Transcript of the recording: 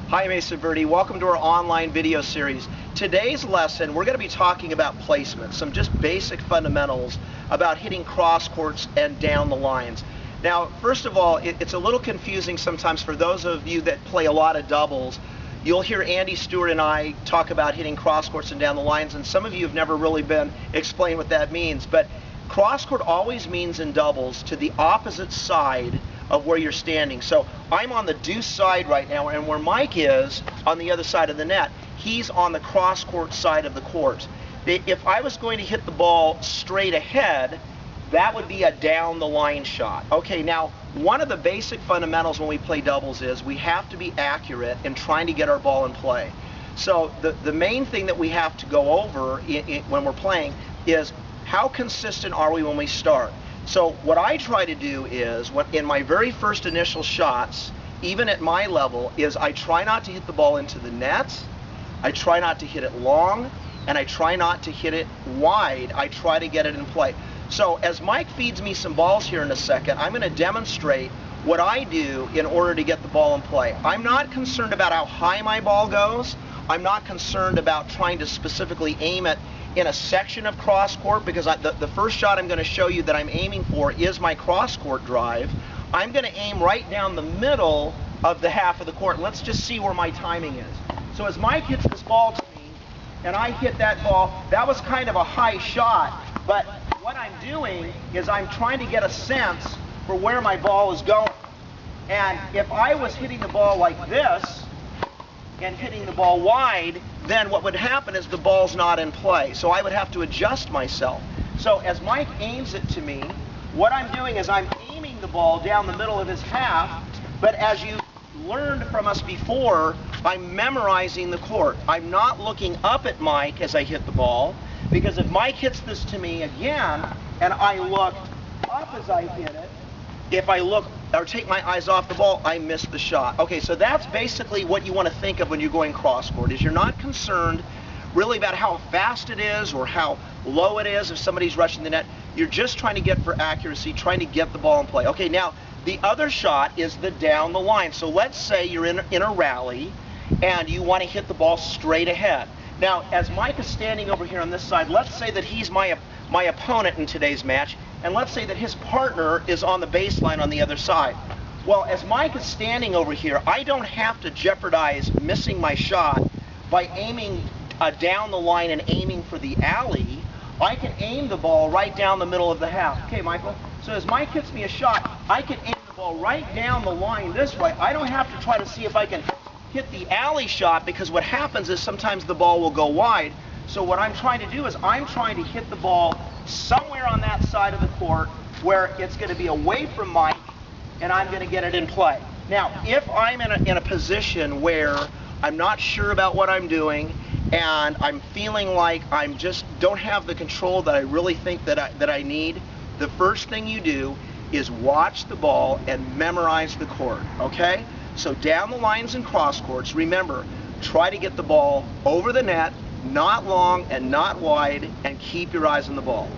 Hi, Mesa Verde. Welcome to our online video series. Today's lesson, we're going to be talking about placement, some just basic fundamentals about hitting cross courts and down the lines. Now, first of all, it's a little confusing sometimes for those of you that play a lot of doubles. You'll hear Andy Stewart and I talk about hitting cross courts and down the lines, and some of you have never really been explained what that means. But cross court always means in doubles to the opposite side of where you're standing. So I'm on the deuce side right now, and where Mike is on the other side of the net, he's on the cross court side of the court. If I was going to hit the ball straight ahead, that would be a down the line shot. Okay, now one of the basic fundamentals when we play doubles is we have to be accurate in trying to get our ball in play. So the main thing that we have to go over when we're playing is how consistent are we when we start. So what I try to do is, in my very first initial shots, even at my level, is I try not to hit the ball into the net, I try not to hit it long, and I try not to hit it wide. I try to get it in play. So as Mike feeds me some balls here in a second, I'm going to demonstrate what I do in order to get the ball in play. I'm not concerned about how high my ball goes. I'm not concerned about trying to specifically aim it in a section of cross court, because the first shot I'm going to show you that I'm aiming for is my cross court drive. I'm going to aim right down the middle of the half of the court. Let's just see where my timing is. So as Mike hits this ball to me, and I hit that ball, that was kind of a high shot, but what I'm doing is I'm trying to get a sense for where my ball is going. And if I was hitting the ball like this, and hitting the ball wide, then what would happen is the ball's not in play. So I would have to adjust myself. So as Mike aims it to me, what I'm doing is I'm aiming the ball down the middle of his half, but as you learned from us before, I'm memorizing the court. I'm not looking up at Mike as I hit the ball, because if Mike hits this to me again, and I look up as I hit it, if I look or take my eyes off the ball, I miss the shot. Okay, so that's basically what you want to think of when you're going cross court, is you're not concerned really about how fast it is or how low it is if somebody's rushing the net. You're just trying to get for accuracy, trying to get the ball in play. Okay, now the other shot is the down the line. So let's say you're in a rally and you want to hit the ball straight ahead. Now, as Mike is standing over here on this side, let's say that he's my opponent in today's match, and let's say that his partner is on the baseline on the other side. Well, as Mike is standing over here, I don't have to jeopardize missing my shot by aiming down the line and aiming for the alley. I can aim the ball right down the middle of the half. Okay, Michael? So as Mike hits me a shot, I can aim the ball right down the line this way. I don't have to try to see if I can hit the alley shot, because what happens is sometimes the ball will go wide. So what I'm trying to do is I'm trying to hit the ball somewhere on that side of the court where it's going to be away from Mike, and I'm going to get it in play. Now, if I'm in a position where I'm not sure about what I'm doing, and I'm feeling like I'm just don't have the control that I really think that I need, the first thing you do is watch the ball and memorize the court, okay? So down the lines and cross courts, remember, try to get the ball over the net, not long and not wide, and keep your eyes on the ball.